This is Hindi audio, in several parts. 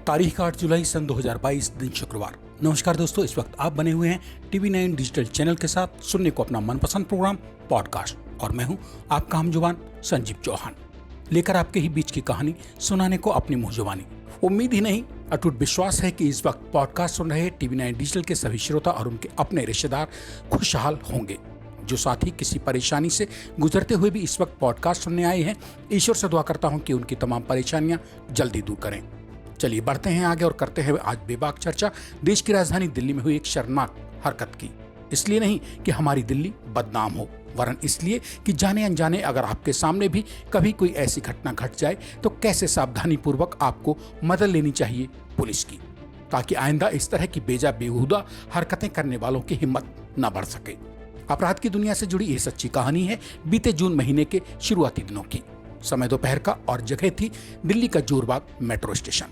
तारीख 8 जुलाई सन 2022 दिन शुक्रवार। नमस्कार दोस्तों, इस वक्त आप बने हुए हैं टीवी 9 डिजिटल चैनल के साथ सुनने को अपना मनपसंद प्रोग्राम पॉडकास्ट, और मैं हूं आपका हम जुबान संजीव चौहान, लेकर आपके ही बीच की कहानी सुनाने को अपनी मुंह जुबानी। उम्मीद ही नहीं, अटूट विश्वास है कि इस वक्त पॉडकास्ट सुन रहे टीवी 9 डिजिटल के सभी श्रोता और उनके अपने रिश्तेदार खुशहाल होंगे। जो साथी किसी परेशानी से गुजरते हुए भी इस वक्त पॉडकास्ट सुनने आए हैं, ईश्वर से दुआ करता हूं कि उनकी तमाम परेशानियां जल्दी दूर करें। चलिए बढ़ते हैं आगे और करते हैं आज बेबाक चर्चा देश की राजधानी दिल्ली में हुई एक शर्मनाक हरकत की। इसलिए नहीं कि हमारी दिल्ली बदनाम हो, वरन इसलिए कि जाने अनजाने अगर आपके सामने भी कभी कोई ऐसी घटना घट जाए तो कैसे सावधानी पूर्वक आपको मदद लेनी चाहिए पुलिस की, ताकि आइंदा इस तरह की बेहुदा हरकतें करने वालों की हिम्मत न बढ़ सके। अपराध की दुनिया से जुड़ी ये सच्ची कहानी है बीते जून महीने के शुरुआती दिनों की। समय दोपहर का और जगह थी दिल्ली का जोरबाग मेट्रो स्टेशन,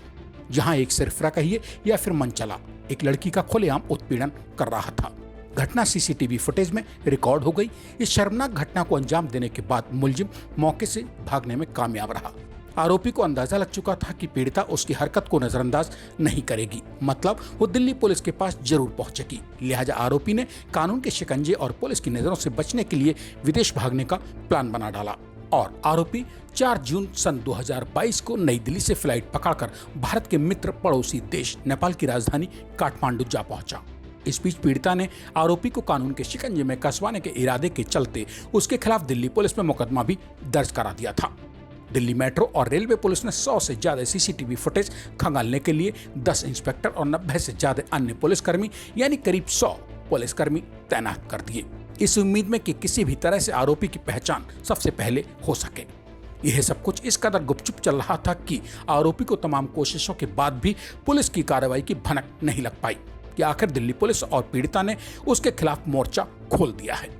जहां एक सिरफिरा कहिए या फिर मनचला एक लड़की का खुलेआम उत्पीड़न कर रहा था। घटना सीसीटीवी फुटेज में रिकॉर्ड हो गई। इस शर्मनाक घटना को अंजाम देने के बाद मुलजिम मौके से भागने में कामयाब रहा। आरोपी को अंदाजा लग चुका था कि पीड़िता उसकी हरकत को नजरअंदाज नहीं करेगी, मतलब वो दिल्ली पुलिस के पास जरूर पहुंचेगी। लिहाजा आरोपी ने कानून के शिकंजे और पुलिस की नजरों से बचने के लिए विदेश भागने का प्लान बना डाला और आरोपी 4 जून सन 2022 को नई दिल्ली से फ्लाइट पकड़कर भारत के मित्र पड़ोसी देश नेपाल की राजधानी काठमांडू जा पहुंचा। इस बीच पीड़िता ने आरोपी को कानून के शिकंजे में कसवाने के इरादे के चलते उसके खिलाफ दिल्ली पुलिस में मुकदमा भी दर्ज करा दिया था। दिल्ली मेट्रो और रेलवे पुलिस ने 100 से ज्यादा सीसीटीवी फुटेज खंगालने के लिए 10 इंस्पेक्टर और 90 से ज्यादा अन्य पुलिसकर्मी यानी करीब 100 पुलिसकर्मी तैनात कर दिए, इस उम्मीद में कि किसी भी तरह से आरोपी की पहचान सबसे पहले हो सके। यह सब कुछ इस कदर गुपचुप चल रहा था कि आरोपी को तमाम कोशिशों के बाद भी पुलिस की कार्रवाई की भनक नहीं लग पाई कि आखिर दिल्ली पुलिस और पीड़िता ने उसके खिलाफ मोर्चा खोल दिया है।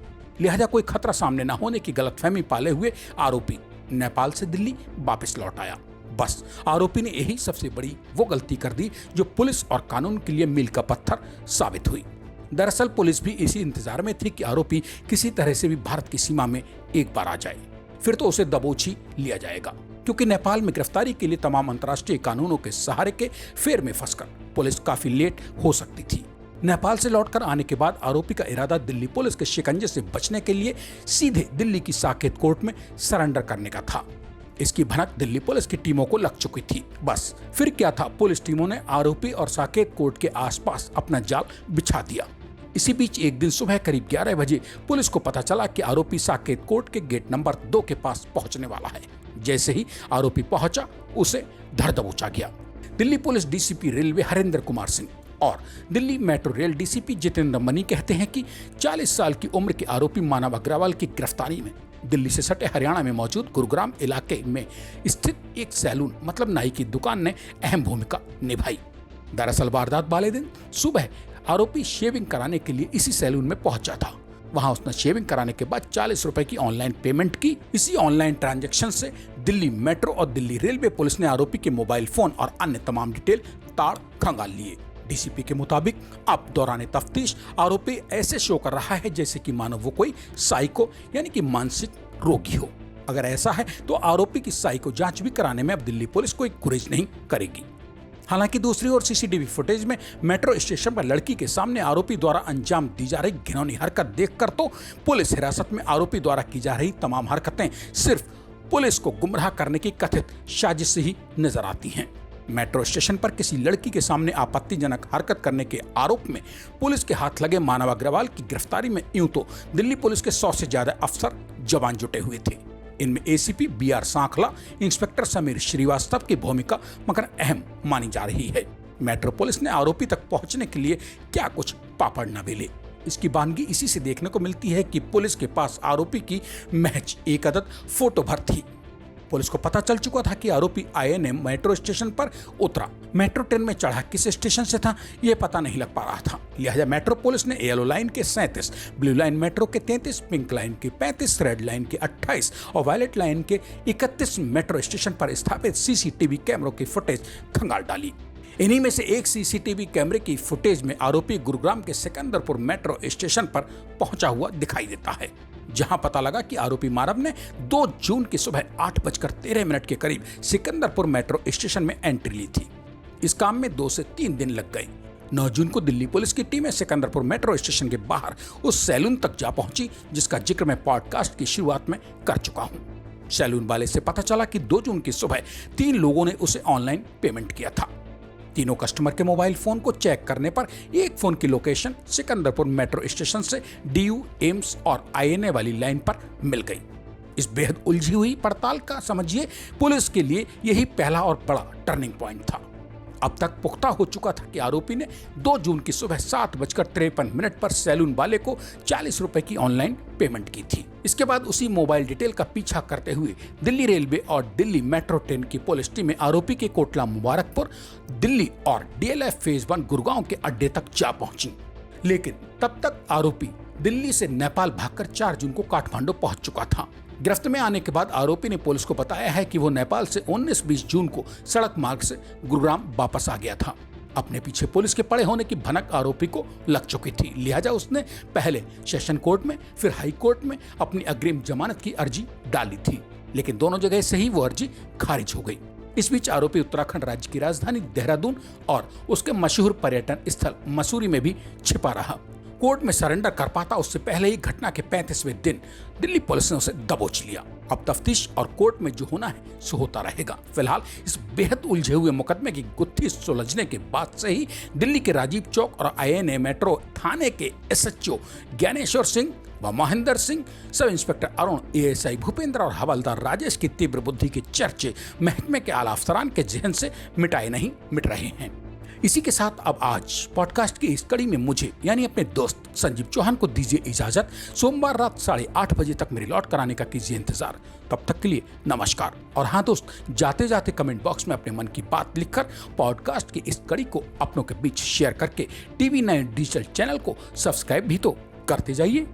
लिहाजा कोई खतरा सामने न होने की गलतफहमी पाले हुए आरोपी नेपाल से दिल्ली वापस लौट आया। बस आरोपी ने यही सबसे बड़ी वो गलती कर दी जो पुलिस और कानून के लिए मील का पत्थर साबित हुई। दरअसल पुलिस भी इसी इंतजार में थी कि आरोपी किसी तरह से भी भारत की सीमा में एक बार आ जाए, फिर तो उसे दबोच ही लिया जाएगा, क्योंकि नेपाल में गिरफ्तारी के लिए तमाम अंतर्राष्ट्रीय कानूनों के सहारे के फेर में फंसकर पुलिस काफी लेट हो सकती थी। नेपाल से लौटकर आने के बाद आरोपी का इरादा दिल्ली पुलिस के शिकंजे से बचने के लिए सीधे दिल्ली की साकेत कोर्ट में सरेंडर करने का था। इसकी भनक दिल्ली पुलिस की टीमों को लग चुकी थी। बस फिर क्या था, पुलिस टीमों ने आरोपी और साकेत कोर्ट के आसपास अपना जाल बिछा दिया। इसी बीच एक दिन सुबह करीब 11 बजे पुलिस को पता चला कि आरोपी साकेत कोर्ट के गेट नंबर 2 के पास पहुंचने वाला है। जैसे ही आरोपी पहुंचा, उसे धर दबोचा गया। Delhi police DCP railway Harendra Kumar Singh और Delhi metro rail DCP Jitendra Mani कहते हैं कि 40 साल की उम्र के आरोपी मानव अग्रवाल की गिरफ्तारी में दिल्ली से सटे हरियाणा में मौजूद गुरुग्राम इलाके में स्थित एक सैलून मतलब नाई की दुकान ने अहम भूमिका निभाई। दरअसल वारदात वाले दिन सुबह आरोपी शेविंग कराने के लिए इसी सैलून में पहुंचा था। वहां उसने शेविंग कराने के बाद 40 रुपए की ऑनलाइन पेमेंट की। इसी ऑनलाइन ट्रांजैक्शन से दिल्ली मेट्रो और दिल्ली रेलवे पुलिस ने आरोपी के मोबाइल फोन और अन्य तमाम डिटेल ताड़ खंगाल लिए। डीसीपी के मुताबिक अब दौरान तफ्तीश आरोपी ऐसे शो कर रहा है जैसे कि मानो वो कोई साइको यानी कि मानसिक रोगी हो। अगर ऐसा है तो आरोपी की साइको जांच भी कराने में अब दिल्ली पुलिस कोई गुरेज नहीं करेगी। हालांकि दूसरी ओर सीसीटीवी फुटेज में मेट्रो स्टेशन पर लड़की के सामने आरोपी द्वारा अंजाम दी जा रही घिनौनी हरकत देखकर तो पुलिस हिरासत में आरोपी द्वारा की जा रही तमाम हरकतें सिर्फ पुलिस को गुमराह करने की कथित साजिश से ही नजर आती हैं। मेट्रो स्टेशन पर किसी लड़की के सामने आपत्तिजनक हरकत करने के आरोप में पुलिस के हाथ लगे मानव अग्रवाल की गिरफ्तारी में यूं तो दिल्ली पुलिस के 100 से ज्यादा अफसर जवान जुटे हुए थे। इनमें ACP BR Sankhla, inspector Sameer Srivastava की भूमिका मगर अहम मानी जा रही है। मेट्रो पुलिस ने आरोपी तक पहुंचने के लिए क्या कुछ पापड़ न बेले, इसकी बानगी इसी से देखने को मिलती है कि पुलिस के पास आरोपी की महज एक अदद फोटो भर थी। पुलिस को पता चल चुका था कि आरोपी आईएनएम मेट्रो स्टेशन पर उतरा, मेट्रो ट्रेन में चढ़ा किस स्टेशन से था यह पता नहीं लग पा रहा था। लिहाजा मेट्रो पुलिस ने येलो लाइन के 37, ब्लू लाइन मेट्रो के 33, पिंक लाइन के 35, रेड लाइन के 28 और वायलेट लाइन के 31 मेट्रो स्टेशन पर स्थापित सीसीटीवी कैमरों की फुटेज खंगाल डाली। इन्हीं में से एक सीसीटीवी कैमरे की फुटेज में आरोपी गुरुग्राम के सिकंदरपुर मेट्रो स्टेशन पर पहुंचा हुआ दिखाई देता है, जहां पता लगा कि आरोपी मानव ने 2 जून की सुबह 8:13 के करीब सिकंदरपुर मेट्रो स्टेशन में एंट्री ली थी। इस काम में 2 से 3 दिन लग गए। 9 जून को दिल्ली पुलिस की टीमें सिकंदरपुर मेट्रो स्टेशन के बाहर उस सैलून तक जा पहुंची जिसका जिक्र मैं पॉडकास्ट की शुरुआत में कर चुका हूं। सैलून वाले से पता चला कि 2 जून की सुबह 3 लोगों ने उसे ऑनलाइन पेमेंट किया था। तीनों कस्टमर के मोबाइल फोन को चेक करने पर एक फोन की लोकेशन सिकंदरपुर मेट्रो स्टेशन से डीयू, एम्स और आईएनए वाली लाइन पर मिल गई। इस बेहद उलझी हुई पड़ताल का समझिए पुलिस के लिए यही पहला और बड़ा टर्निंग पॉइंट था। अब तक पुख्ता हो चुका था कि आरोपी ने 2 जून की सुबह 7:53 पर सैलून वाले को 40 रुपए की ऑनलाइन पेमेंट की थी। इसके बाद उसी मोबाइल डिटेल का पीछा करते हुए दिल्ली रेलवे और दिल्ली मेट्रो ट्रेन की पुलिस टीमें आरोपी के कोटला मुबारकपुर, दिल्ली और डीएलएफ फेज 1 गुड़गांव के अड्डे तक जा पहुंची। लेकिन तब तक आरोपी दिल्ली से नेपाल भागकर 4 जून को काठमांडू पहुंच चुका था। गिरफ्त में आने के बाद आरोपी ने पुलिस को बताया है कि वो नेपाल से 19-20 जून को सड़क मार्ग से गुरुग्राम वापस आ गया था। अपने पीछे पुलिस के पड़े होने की भनक आरोपी को लग चुकी थी, लिहाजा उसने पहले सेशन कोर्ट में फिर हाई कोर्ट में अपनी अग्रिम जमानत की अर्जी डाली थी, लेकिन दोनों जगह से ही वो अर्जी खारिज हो गई। इस बीच आरोपी उत्तराखंड राज्य की राजधानी देहरादून और उसके मशहूर पर्यटन स्थल मसूरी में भी छिपा रहा। कोर्ट में सरेंडर कर पाता उससे पहले ही घटना के 35वें दिन दिल्ली पुलिस ने उसे दबोच लिया। अब तफ्तीश और कोर्ट में जो होना है सो होता रहेगा। फिलहाल इस बेहद उलझे हुए मुकदमे की गुत्थी सुलझने के बाद से ही दिल्ली के राजीव चौक और आईएनए मेट्रो थाने के एसएचओ ज्ञानेश्वर सिंह व Mahendra Singh, sub inspector Arun, ASI Bhupendra और हवलदार राजेश की तीव्र बुद्धि के चर्चे महकमे के आला अफसरान के जहन से मिटाए नहीं मिट रहे हैं। इसी के साथ अब आज पॉडकास्ट की इस कड़ी में मुझे यानी अपने दोस्त संजीव चौहान को दीजिए इजाजत। सोमवार रात 8:30 बजे तक मेरी लौट कर आने का कीजिए इंतजार। तब तक के लिए नमस्कार। और हाँ दोस्त, जाते जाते कमेंट बॉक्स में अपने मन की बात लिखकर पॉडकास्ट की इस कड़ी को अपनों के बीच शेयर करके TV9 डिजिटल चैनल को सब्सक्राइब भी तो करते जाइए।